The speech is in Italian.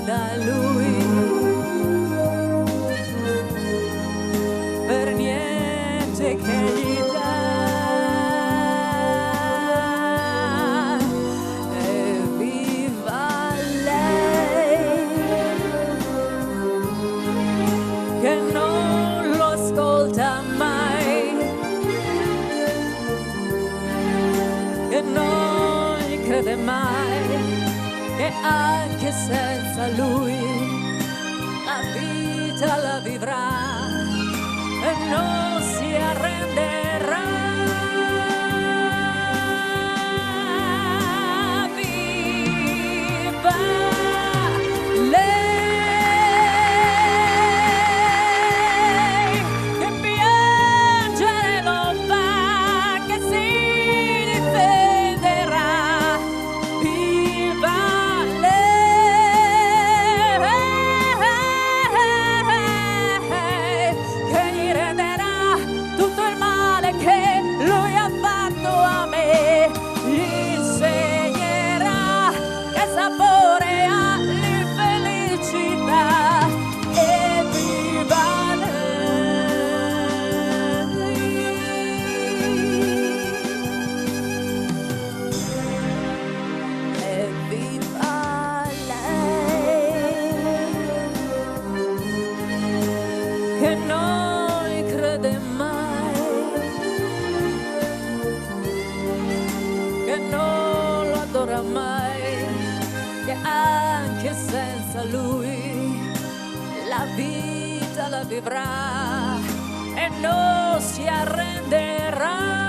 da Lui, per niente che gli dà. Evviva lei, che non lo ascolta mai, che non gli crede mai, che anche senza lui la vita la vivrà e non si arrenderà. Viva lei, che piangere lo fa, che si difenderà. Viva lei, che gli renderà tutto il male che lui ha fatto a me, gli insegnerà che sapore ha l'infelicità. Evviva lei, evviva lei, che non gli crede mai, che non lo adora mai, che anche senza lui la vita la vivrà e non si arrenderà.